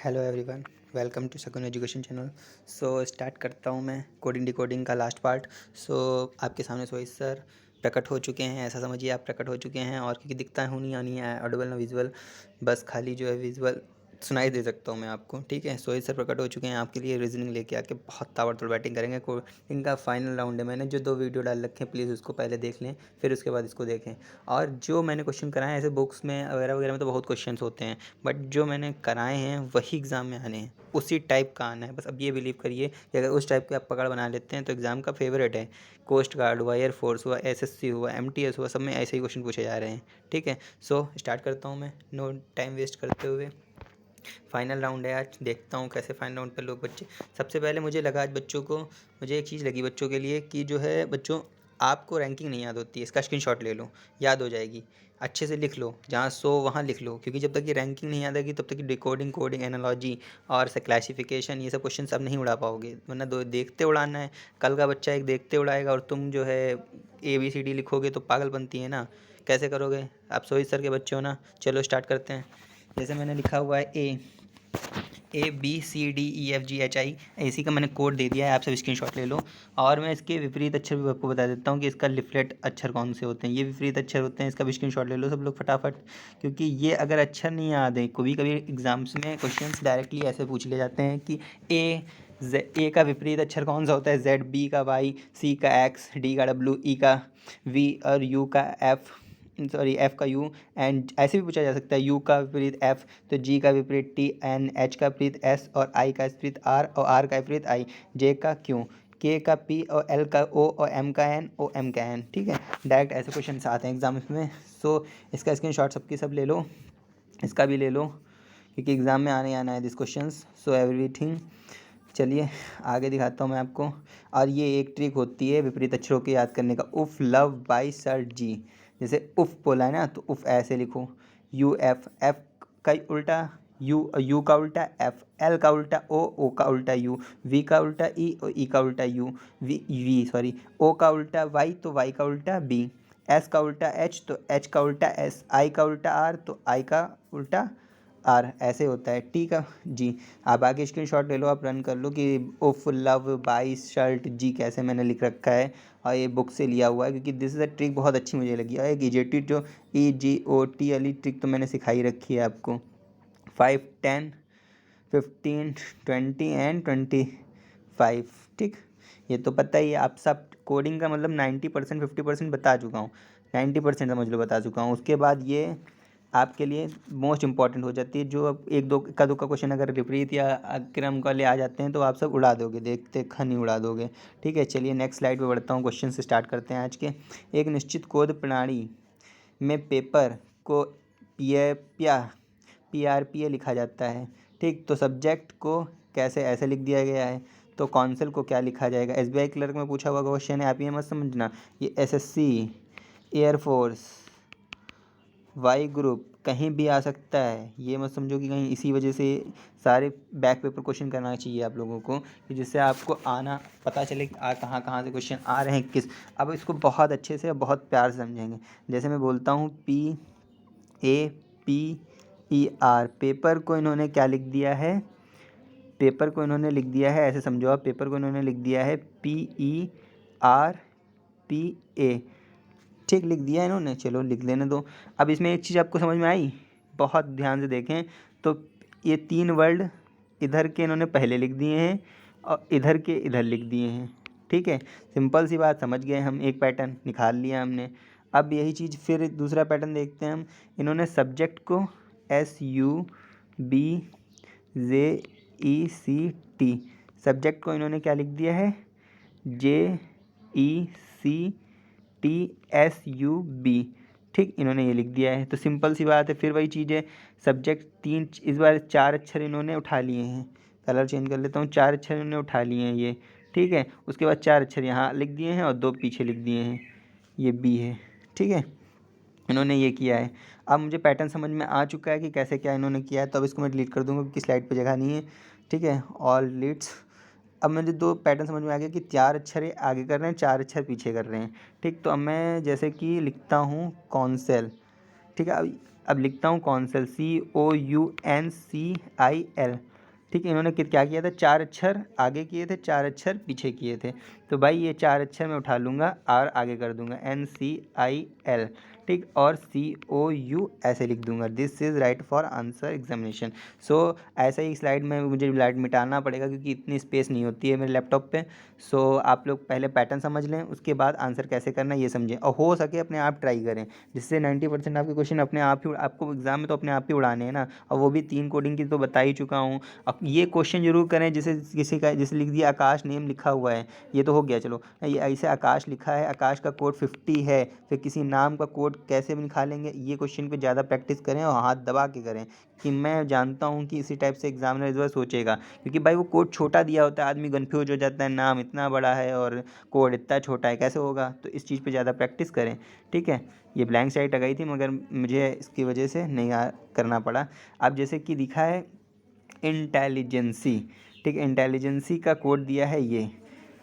Hello everyone, welcome to शकुन education channel. Start करता हूँ मैं कोडिंग डिकोडिंग का लास्ट पार्ट। आपके सामने सोई सर प्रकट हो चुके हैं, ऐसा समझिए आप प्रकट हो चुके हैं। और क्योंकि दिखता है नहीं आनी है, ऑडिबल ना विजुअल, बस खाली जो है विजुअल सुनाई दे सकता हूँ मैं आपको। ठीक है, सोई सर प्रकट हो चुके हैं आपके लिए। रीजनिंग लेके आके बहुत ताबड़तोड़ बैटिंग करेंगे। इनका फाइनल राउंड है। मैंने जो 2 वीडियो डाल रखे हैं, प्लीज़ उसको पहले देख लें, फिर उसके बाद इसको देखें। और जो मैंने क्वेश्चन कराए हैं, ऐसे बुक्स में वगैरह वगैरह में तो बहुत क्वेश्चन होते हैं, बट जो मैंने कराए हैं वही एग्ज़ाम में आने हैं, उसी टाइप का आना है। बस अब ये बिलीव करिए कि अगर उस टाइप के आप पकड़ बना लेते हैं तो एग्ज़ाम का फेवरेट है। कोस्ट गार्ड हुआ, एयरफोर्स हुआ, एसएससी हुआ, एमटीएस हुआ, सब में ऐसे ही क्वेश्चन पूछे जा रहे हैं। ठीक है, स्टार्ट करता हूँ मैं नो टाइम वेस्ट करते हुए। फाइनल राउंड है आज, देखता हूँ कैसे फाइनल राउंड पर लोग बच्चे। सबसे पहले मुझे लगा आज बच्चों को, मुझे एक चीज़ लगी बच्चों के लिए कि जो है बच्चों, आपको रैंकिंग नहीं याद होती है, इसका स्क्रीनशॉट ले लो, याद हो जाएगी। अच्छे से लिख लो, जहाँ 100 वहाँ लिख लो, क्योंकि जब तक ये रैंकिंग नहीं याद आएगी तब तक डिकोडिंग कोडिंग एनालॉजी और से क्लासिफिकेशन ये सब क्वेश्चन सब नहीं उड़ा पाओगे। वरना दो देखते उड़ाना है। कल का बच्चा एक देखते उड़ाएगा और तुम जो है ABCD लिखोगे तो पागल बनती है ना, कैसे करोगे आप? सोई सर के बच्चे हो ना। चलो स्टार्ट करते हैं। जैसे मैंने लिखा हुआ है ABCDEFGHI, इसी का मैंने कोड दे दिया है, आप सब स्क्रीनशॉट ले लो। और मैं इसके विपरीत अक्षर भी आपको बता देता हूँ कि इसका लिफलेट अक्षर कौन से होते हैं। ये विपरीत अक्षर होते हैं, इसका भी स्क्रीनशॉट ले लो सब लोग फटाफट, क्योंकि ये अगर अक्षर नहीं याद है, कभी कभी एग्जाम्स में क्वेश्चंस डायरेक्टली ऐसे पूछ ले जाते हैं कि ए का विपरीत अक्षर कौन सा होता है? Z, B का Y, C का X, D का W, E का V और U का F, सॉरी F का U। एंड ऐसे भी पूछा जा सकता है, U का विपरीत F तो G का विपरीत T, N H का विपरीत S और I का विपरीत R और R का विपरीत I, J का Q, K का P और L का O और M का N और M का N। ठीक है, डायरेक्ट ऐसे क्वेश्चन आते हैं एग्जाम में। इसका स्क्रीनशॉट सबकी सब ले लो, इसका भी ले लो, क्योंकि एग्ज़ाम में आना है दिस क्वेश्चंस। एवरीथिंग, चलिए आगे दिखाता हूँ मैं आपको। और ये एक ट्रिक होती है विपरीत अक्षरों के याद करने का। उफ, लव, बाई, सर, जी। जैसे उफ बोला है ना, तो उफ ऐसे लिखो, UF, F का उल्टा U का उल्टा F, L का उल्टा O का उल्टा U, V का उल्टा E और E का उल्टा U, O का उल्टा Y तो Y का उल्टा B, S का उल्टा H तो H का उल्टा S, I का उल्टा R तो I का उल्टा R, ऐसे होता है। ठीक है जी, आप आगे स्क्रीनशॉट ले लो, आप रन कर लो कि उफ, लव, बाई, शर्ट, जी कैसे मैंने लिख रखा है। और ये बुक से लिया हुआ है, क्योंकि दिस इज़ अ ट्रिक बहुत अच्छी मुझे लगी। और एक EJT जो EGOT वाली ट्रिक तो मैंने सिखाई रखी है आपको। 5, 10, 15, 20 एंड 25। ठीक, ये तो पता ही है आप सब। कोडिंग का मतलब 90% 50% बता चुका हूँ, 90% समझ लो बता चुका हूँ। उसके बाद ये आपके लिए मोस्ट इंपॉर्टेंट हो जाती है, जो अब एक दो का दो का क्वेश्चन अगर विपरीत या अक्रम वाले आ जाते हैं तो आप सब उड़ा दोगे, देखते खन ही उड़ा दोगे। ठीक है, चलिए नेक्स्ट स्लाइड पे बढ़ता हूँ, क्वेश्चन से स्टार्ट करते हैं आज के। एक निश्चित कोड प्रणाली में पेपर को PRPA लिखा जाता है। ठीक, तो सब्जेक्ट को कैसे ऐसे लिख दिया गया है, तो कौंसल को क्या लिखा जाएगा? SBI क्लर्क में पूछा हुआ क्वेश्चन है, आप ये मत समझना ये SSC, एयरफोर्स, वाई ग्रुप कहीं भी आ सकता है। ये मत समझो कि कहीं इसी वजह से सारे बैक पेपर क्वेश्चन करना चाहिए आप लोगों को, कि जिससे आपको आना पता चले कि कहाँ कहाँ से क्वेश्चन आ रहे हैं किस। अब इसको बहुत अच्छे से बहुत प्यार से समझेंगे। जैसे मैं बोलता हूँ PAPER, पेपर को इन्होंने क्या लिख दिया है? पेपर को इन्होंने लिख दिया है, ऐसे समझो आप, पेपर को इन्होंने लिख दिया है PERPA। ठीक, लिख दिया है इन्होंने, चलो लिख लेने दो। अब इसमें एक चीज़ आपको समझ में आई, बहुत ध्यान से देखें तो ये 3 वर्ड इधर के इन्होंने पहले लिख दिए हैं और इधर के इधर लिख दिए हैं। ठीक है, सिंपल सी बात, समझ गए हम, एक पैटर्न निकाल लिया हमने। अब यही चीज़ फिर दूसरा पैटर्न देखते हैं हम। इन्होंने सब्जेक्ट को SUBJECT, सब्जेक्ट को इन्होंने क्या लिख दिया है? JECTSUB। ठीक, इन्होंने ये लिख दिया है, तो सिंपल सी बात है, फिर वही चीज़ है। सब्जेक्ट 3, इस बार 4 अक्षर इन्होंने उठा लिए हैं। कलर चेंज कर लेता हूँ, 4 अक्षर इन्होंने उठा लिए हैं ये। ठीक है, उसके बाद 4 अक्षर यहाँ लिख दिए हैं और 2 पीछे लिख दिए हैं, ये B है। ठीक है, इन्होंने ये किया है। अब मुझे पैटर्न समझ में आ चुका है कि कैसे क्या इन्होंने किया है, तो अब इसको मैं डिलीट कर दूँगा क्योंकि स्लाइड पे जगह नहीं है। ठीक है, ऑल डिलीट्स। अब मुझे 2 पैटर्न समझ में आ गया कि 4 अक्षर ये आगे कर रहे हैं, 4 अक्षर पीछे कर रहे हैं। ठीक, तो अब मैं जैसे कि लिखता हूँ कॉन्सेल। ठीक है, अब लिखता हूँ कॉन्सेल, COUNCIL। ठीक है, इन्होंने क्या किया था, 4 अक्षर आगे किए थे, 4 अक्षर पीछे किए थे। तो भाई ये 4 अक्षर मैं उठा लूँगा और आगे कर दूँगा NCIL, ठीक, और COU ऐसे लिख दूँगा। This is right for answer examination. So ऐसे ही स्लाइड में मुझे लाइट मिटाना पड़ेगा क्योंकि इतनी स्पेस नहीं होती है मेरे लैपटॉप पे। सो आप लोग पहले पैटर्न समझ लें, उसके बाद आंसर कैसे करना है ये समझें, और हो सके अपने आप ट्राई करें, जिससे 90% आपके क्वेश्चन अपने आप ही, आपको एग्जाम में तो अपने आप ही उड़ाने हैं ना, और वो भी 3 कोडिंग की तो बता ही चुका हूँ। अब ये क्वेश्चन जरूर करें जैसे किसी का, जैसे लिख दिया आकाश नेम लिखा हुआ है, ये तो हो गया, चलो ये ऐसे आकाश लिखा है, आकाश का कोड 50 है, फिर किसी नाम का कोड कैसे निकालेंगे, ये क्वेश्चन पे ज़्यादा प्रैक्टिस करें और हाथ दबा के करें, कि मैं जानता हूँ कि इसी टाइप से एग्जामिनर इस बार सोचेगा, क्योंकि भाई वो कोड छोटा दिया होता है, आदमी कन्फ्यूज हो जाता है, नाम इतना बड़ा है और कोड इतना छोटा है, कैसे होगा। तो इस चीज़ पे ज़्यादा प्रैक्टिस करें, ठीक है। ये ब्लैंक साइट आ गई थी मगर मुझे इसकी वजह से नहीं करना पड़ा। अब जैसे कि लिखा है इंटेलिजेंसी, ठीक, इंटेलिजेंसी का कोड दिया है ये,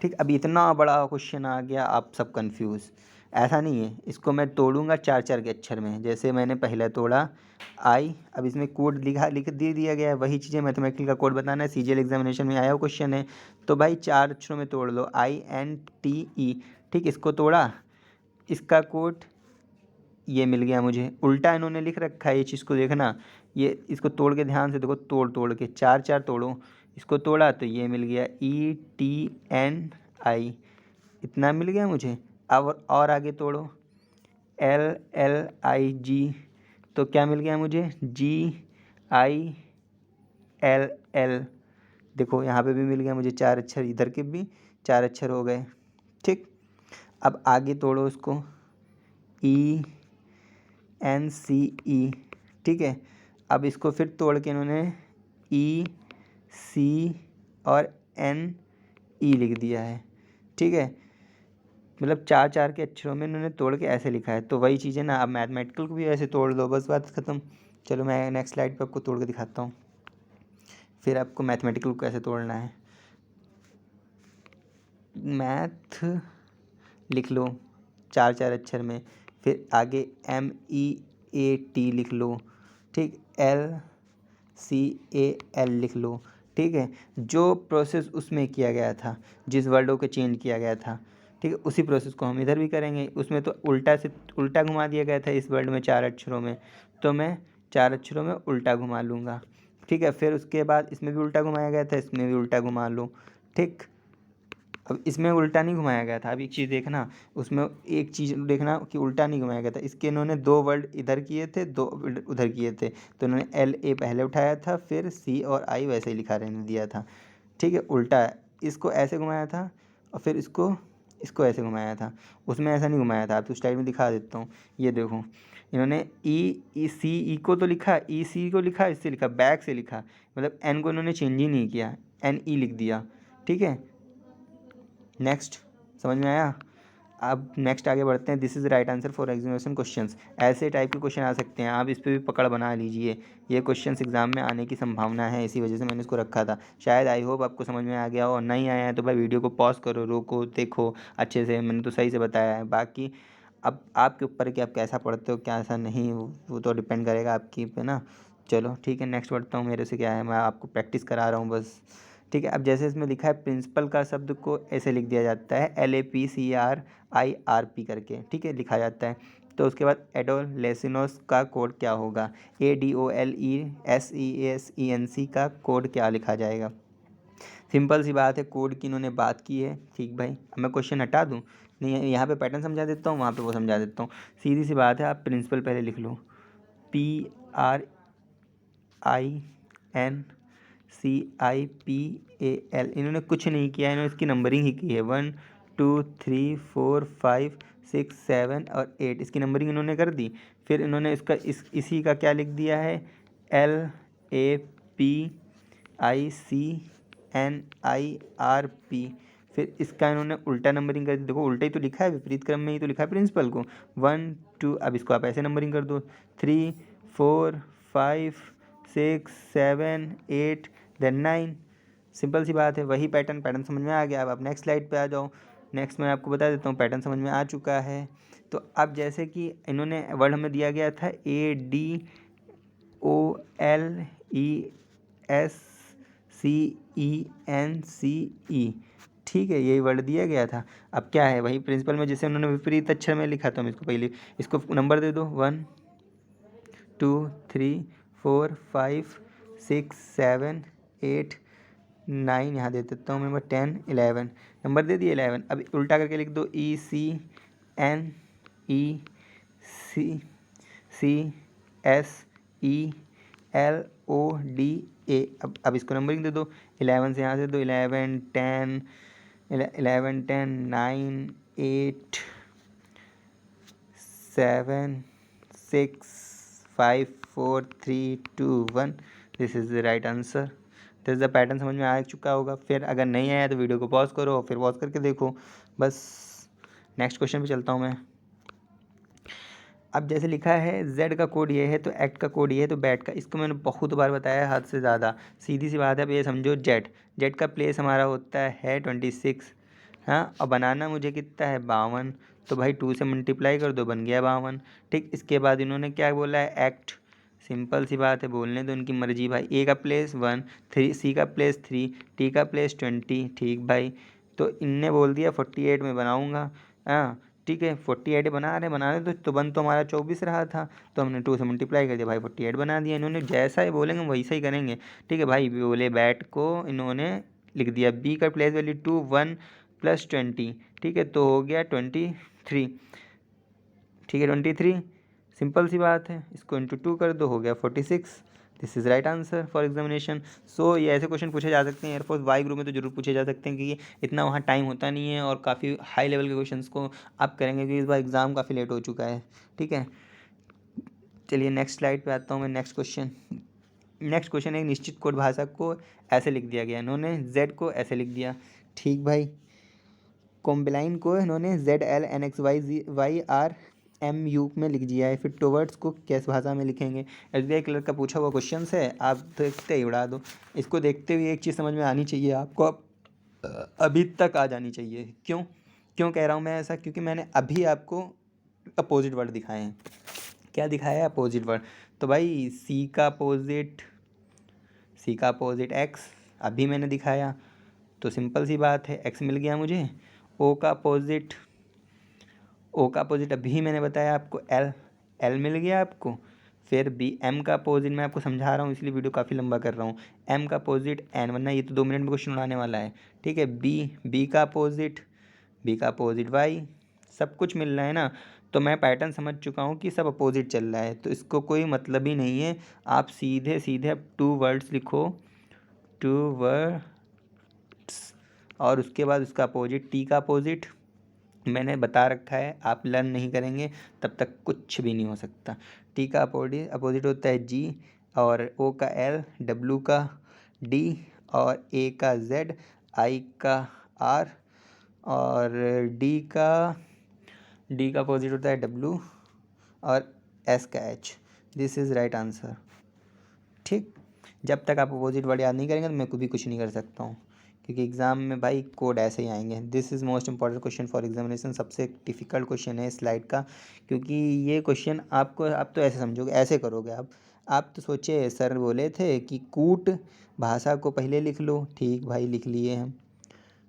ठीक। अब इतना बड़ा क्वेश्चन आ गया, आप सब कंफ्यूज। ऐसा नहीं है, इसको मैं तोड़ूंगा 4-4 के अक्षर में, जैसे मैंने पहले तोड़ा आई, अब इसमें कोड लिख दे दिया गया है, वही चीज़ें मैथमेटिकल का कोड बताना है, CGL एग्जामिनेशन में आया हुआ क्वेश्चन है। तो भाई 4 अक्षरों में तोड़ लो, INTE, ठीक, इसको तोड़ा, इसका कोड ये मिल गया मुझे, उल्टा इन्होंने लिख रखा है, ये चीज़ को देखना, ये इसको तोड़ के ध्यान से देखो, तोड़ तोड़ के 4-4 तोड़ो, इसको तोड़ा तो ये मिल गया ETNI, इतना मिल गया मुझे। अब और आगे तोड़ो, LLIG, तो क्या मिल गया मुझे, GILL, देखो यहाँ पे भी मिल गया मुझे 4 अक्षर, इधर के भी 4 अक्षर हो गए, ठीक। अब आगे तोड़ो उसको, ENCE, ठीक है। अब इसको फिर तोड़ के इन्होंने EC और NE लिख दिया है, ठीक है, मतलब 4-4 के अक्षरों में इन्होंने तोड़ के ऐसे लिखा है। तो वही चीज़ है ना, अब मैथमेटिकल को भी ऐसे तोड़ दो, बस बात ख़त्म। चलो मैं नेक्स्ट स्लाइड पे आपको तोड़ के दिखाता हूँ, फिर आपको मैथमेटिकल को कैसे तोड़ना है। मैथ लिख लो 4-4 अक्षर में, फिर आगे MEAT लिख लो, ठीक, LCAL लिख लो, ठीक है। जो प्रोसेस उसमें किया गया था, जिस वर्डों को चेंज किया गया था, ठीक है, उसी प्रोसेस को हम इधर भी करेंगे। उसमें तो उल्टा से उल्टा घुमा दिया गया था इस वर्ड में 4 अक्षरों में, तो मैं 4 अक्षरों में उल्टा घुमा लूँगा, ठीक है। फिर उसके बाद इसमें भी उल्टा घुमाया गया था, इसमें भी उल्टा घुमा लो, ठीक। अब इसमें उल्टा नहीं घुमाया गया था, अब एक चीज़ देखना, उसमें एक चीज़ देखना कि उल्टा नहीं घुमाया गया था, इसके इन्होंने 2 वर्ड इधर किए थे, 2 उधर किए थे, तो इन्होंने LA पहले उठाया था, फिर C और I वैसे ही लिखा रहने दिया था, ठीक है। उल्टा इसको ऐसे घुमाया था और फिर इसको इसको ऐसे घुमाया था, उसमें ऐसा नहीं घुमाया था। आप तो स्लाइड में दिखा देता हूँ, ये देखो, इन्होंने ECE को तो लिखा, EC को लिखा, इससे लिखा, बैक से लिखा, मतलब N को इन्होंने चेंज ही नहीं किया, NE लिख दिया, ठीक है। नेक्स्ट, समझ में आया। अब नेक्स्ट आगे बढ़ते हैं। This is right answer for examination questions, ऐसे टाइप के क्वेश्चन आ सकते हैं, आप इस पर भी पकड़ बना लीजिए। ये क्वेश्चंस एग्जाम में आने की संभावना है, इसी वजह से मैंने इसको रखा था। शायद आई होप आपको समझ में आ गया हो, और नहीं आया है तो भाई वीडियो को पॉज करो, रोको, देखो अच्छे से, मैंने तो सही से बताया है। बाकी अब आपके ऊपर कि आप कैसा पढ़ते हो, क्या ऐसा नहीं, वो तो डिपेंड करेगा आपकी पे ना। चलो ठीक है, नेक्स्ट बढ़ता हूँ। मेरे से क्या है, मैं आपको प्रैक्टिस करा रहा हूँ बस, ठीक है। अब जैसे इसमें लिखा है प्रिंसिपल का शब्द को ऐसे लिख दिया जाता है LAPCRIRP करके, ठीक है, लिखा जाता है। तो उसके बाद एडोलेसिनोस का कोड क्या होगा, ADOLESENC का कोड क्या लिखा जाएगा। सिंपल सी बात है, कोड की इन्होंने बात की है, ठीक भाई। अब मैं क्वेश्चन हटा दूँ, नहीं, यहाँ पे पैटर्न समझा देता हूँ, वहाँ पे वो समझा देता हूँ। सीधी सी बात है, आप प्रिंसिपल पहले लिख लो, PRINCIPAL। इन्होंने कुछ नहीं किया, इन्होंने इसकी नंबरिंग ही की है, 1 2 3 4 5 6 7 और 8, इसकी नंबरिंग इन्होंने कर दी। फिर इन्होंने इसका इसी का क्या लिख दिया है, LAPICNIRP। फिर इसका इन्होंने उल्टा नंबरिंग कर दी, देखो उल्टा ही तो लिखा है, विपरीत क्रम में ही तो लिखा है प्रिंसिपल को, 1 2। अब इसको आप ऐसे नंबरिंग कर दो, 3 4 5 6 7 8 देन 9। सिंपल सी बात है, वही पैटर्न समझ में आ गया। अब आप नेक्स्ट स्लाइड पे आ जाओ। नेक्स्ट मैं आपको बता देता हूँ, पैटर्न समझ में आ चुका है। तो अब जैसे कि इन्होंने वर्ड हमें दिया गया था ADOLESCENC, CENCE, ठीक है, यही वर्ड दिया गया था। अब क्या है वही प्रिंसिपल में जैसे उन्होंने विपरीत अक्षर में लिखा था, हम इसको पहले इसको नंबर दे दो 1 2 3 4 5 6 7 8 9, यहाँ दे देता हूँ मैं नंबर 10 11, नंबर दे दिए 11। अब उल्टा करके लिख दो ECNECCSELODA। अब इसको नंबरिंग दे दो, 11 से यहाँ से दो 11 10 11 10 9 8 7 6 5 4 3 2 1। This is the right answer. This is the pattern समझ में आ चुका होगा। फिर अगर नहीं आया तो वीडियो को पॉज करो, फिर पॉज करके देखो। बस नेक्स्ट क्वेश्चन पे चलता हूँ मैं। अब जैसे लिखा है Z का कोड ये है तो एक्ट का कोड ये है तो बैट का, इसको मैंने बहुत बार बताया हद से ज़्यादा। सीधी सी बात है। अब ये समझो जेड का प्लेस हमारा होता है 26, हाँ, और बनाना मुझे कितना है 52, तो भाई 2 से मल्टीप्लाई कर दो, बन गया 52। ठीक, इसके बाद इन्होंने क्या बोला है एक्ट, सिंपल सी बात है, बोलने दो उनकी मर्जी भाई। ए का प्लेस 1, 3, सी का प्लेस 3, टी का प्लेस 20, ठीक भाई। तो इनने बोल दिया 48 में बनाऊँगा, हाँ ठीक है 48 बना रहे तो बन तो हमारा 24 रहा था, तो हमने 2 से मल्टीप्लाई कर दिया भाई 48 बना दिया। इन्होंने जैसा ही बोलेंगे वैसा ही करेंगे, ठीक है भाई। बोले बैट को इन्होंने लिख दिया बी का प्लेस वैल्यू 2 1 + 20, ठीक है, तो हो गया 23, ठीक है 23, सिंपल सी बात है। इसको इंटू 2 कर दो, हो गया 46। This is right answer for examination. So ये ऐसे क्वेश्चन पूछे जा सकते हैं एयरफोर्स वाई ग्रुप में, तो जरूर पूछे जा सकते हैं, क्योंकि इतना वहाँ टाइम होता नहीं है और काफ़ी हाई लेवल के क्वेश्चंस को आप करेंगे, क्योंकि इस बार एग्ज़ाम काफ़ी लेट हो चुका है, ठीक है। चलिए नेक्स्ट स्लाइड पे आता हूँ मैं। नेक्स्ट क्वेश्चन एक निश्चित कोड भाषा को ऐसे लिख दिया गया, इन्होंने जेड को ऐसे लिख दिया, ठीक भाई। कॉम्बिलाइन को इन्होंने ZLNXYRMU में लिख दिया है। फिर टुवर्ड्स को किस भाषा में लिखेंगे? SBI क्लर्क का पूछा हुआ क्वेश्चन है, आप देखते ही उड़ा दो। इसको देखते हुए एक चीज़ समझ में आनी चाहिए आपको, अभी तक आ जानी चाहिए। क्यों कह रहा हूँ मैं ऐसा? क्योंकि मैंने अभी आपको अपोजिट वर्ड दिखाए हैं। क्या दिखाया है? Opposite word. तो भाई सी का अपोजिट एक्स अभी मैंने दिखाया, तो सिंपल सी बात है एक्स मिल गया मुझे। ओ का अपोजिट अभी मैंने बताया आपको, एल मिल गया आपको। फिर बी, एम का अपोजिट मैं आपको समझा रहा हूँ इसलिए वीडियो काफ़ी लंबा कर रहा हूँ। एम का अपोजिट एन, वरना ये तो 2 मिनट में क्वेश्चन उड़ाने वाला है, ठीक है। बी का अपोजिट वाई, सब कुछ मिल रहा है ना। तो मैं पैटर्न समझ चुका हूँ कि सब अपोजिट चल रहा है, तो इसको कोई मतलब ही नहीं है। आप सीधे अब 2 वर्ड्स लिखो, 2 वर्ड्स, और उसके बाद उसका अपोजिट, टी का अपोजिट मैंने बता रखा है, आप लर्न नहीं करेंगे तब तक कुछ भी नहीं हो सकता। टी का अपोजिट होता है जी, और ओ का एल, डब्लू का डी, और ए का जेड, आई का आर, और डी का अपोजिट होता है डब्लू, और एस का H. This is right answer, ठीक। जब तक आप अपोजिट वर्ड याद नहीं करेंगे तो मैं भी कुछ नहीं कर सकता हूँ, क्योंकि एग्ज़ाम में भाई कोड ऐसे ही आएंगे। This is most important question for examination, सबसे डिफ़िकल्ट क्वेश्चन है इस स्लाइड का, क्योंकि ये क्वेश्चन आपको, आप तो ऐसे समझोगे, ऐसे करोगे आप तो सोचे सर बोले थे कि कूट भाषा को पहले लिख लो, ठीक भाई लिख लिए हम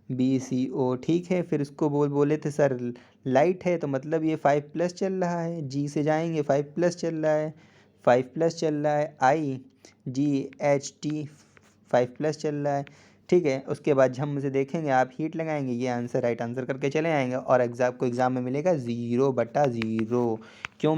BCO, ठीक है। फिर उसको बोले थे सर लाइट है तो मतलब ये 5+ चल रहा है, जी से जाएंगे 5+ चल रहा है, 5+ चल रहा है, IGHT 5+ चल रहा है, ठीक है। उसके बाद झम से देखेंगे, आप हीट लगाएंगे, ये आंसर राइट आंसर करके चले आएंगे, और एग्ज़ाम में मिलेगा 0/0। क्यों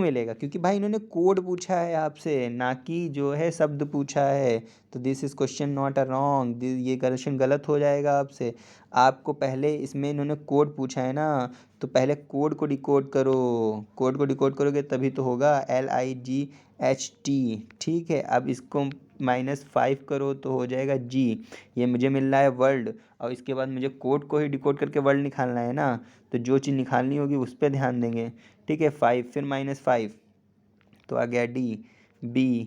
मिलेगा? क्योंकि भाई इन्होंने कोड पूछा है आपसे, ना कि जो है शब्द पूछा है। तो this is question not a wrong, ये क्वेश्चन गलत हो जाएगा आपसे। आपको पहले इसमें इन्होंने कोड पूछा है ना, तो पहले कोड को डिकोड करो। कोड को डिकोड करोगे तभी तो होगा, LIGHT, ठीक है। अब इसको -5 करो तो हो जाएगा जी, ये मुझे मिल रहा है वर्ल्ड, और इसके बाद मुझे कोड को ही डिकोड करके वर्ल्ड निकालना है ना, तो जो चीज़ निकालनी होगी उस पर ध्यान देंगे, ठीक है। 5 फिर -5 तो आ गया D, B,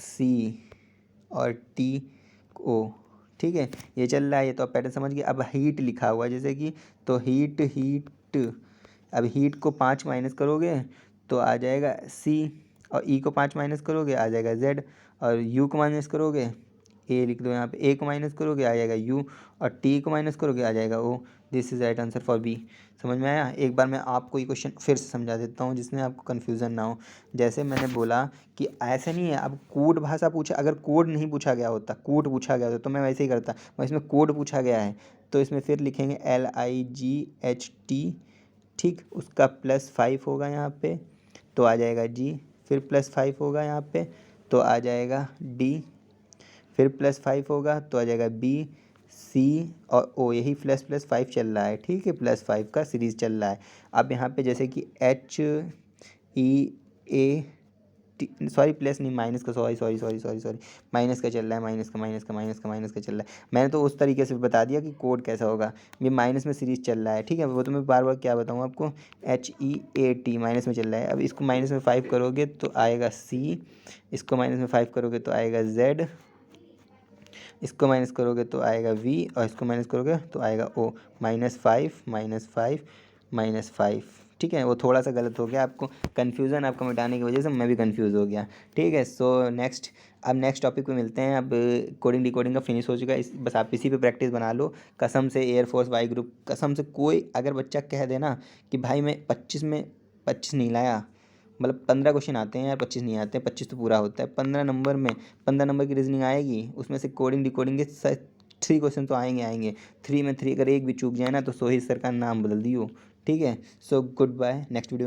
C और T, O, ठीक है। ये चल रहा है, ये तो आप पैटर्न समझ गए। अब हीट लिखा हुआ है जैसे कि, तो हीट, अब हीट को 5 माइनस करोगे तो आ जाएगा C, और ई को 5 माइनस करोगे आ जाएगा जेड, और यू को माइनस करोगे ए लिख दो यहाँ पे, ए को माइनस करोगे आ जाएगा यू, और टी को माइनस करोगे आ जाएगा ओ। This is right answer for B. समझ में आया? एक बार मैं आपको ये क्वेश्चन फिर से समझा देता हूँ जिसमें आपको कन्फ्यूज़न ना हो। जैसे मैंने बोला कि ऐसे नहीं है, अब कोड भाषा पूछा, अगर कोड नहीं पूछा गया होता, कोड पूछा गया होता तो मैं वैसे ही करता, मैं इसमें कोड पूछा गया है तो इसमें फिर लिखेंगे LIGHT, ठीक, उसका +5 होगा यहाँ पे तो आ जाएगा जी, फिर +5 होगा यहाँ पे तो आ जाएगा डी, फिर +5 होगा तो आ जाएगा बी, सी और ओ, यही ++5 चल रहा है, ठीक है, +5 का सीरीज़ चल रहा है। अब यहाँ पे जैसे कि HEAT, सॉरी प्लस नहीं माइनस का, सॉरी माइनस का चल रहा है, माइनस का चल रहा है। मैंने तो उस तरीके से बता दिया कि कोड कैसा होगा, ये माइनस में सीरीज चल रहा है, ठीक है, वो तो मैं बार बार क्या बताऊँ आपको, HEAT माइनस में चल रहा है। अब इसको माइनस में 5 करोगे तो आएगा सी, इसको माइनस में 5 करोगे तो आएगा जेड, इसको माइनस करोगे तो आएगा वी, और इसको माइनस करोगे तो आएगा ओ। -5 ठीक है, वो थोड़ा सा गलत हो गया, आपको कन्फ्यूज़न आपको मिटाने की वजह से मैं भी कन्फ्यूज़ हो गया, ठीक है। सो नेक्स्ट, अब नेक्स्ट टॉपिक पे मिलते हैं। अब कोडिंग डिकोडिंग का फिनिश हो चुका है, बस आप इसी पे प्रैक्टिस बना लो। कसम से एयरफोर्स वाई ग्रुप, कसम से कोई अगर बच्चा कह देना कि भाई मैं 25 में 25 नहीं लाया, मतलब 15 क्वेश्चन आते हैं यार, 25 नहीं आते हैं, 25 तो पूरा होता है, 15 नंबर में 15 नंबर की रीजनिंग आएगी, उसमें से कोडिंग डिकोडिंग के 3 क्वेश्चन तो आएंगे 3 में 3, अगर एक भी चूक जाए ना तो सोहित सर का नाम बदल दियो, ठीक है। So goodbye, next video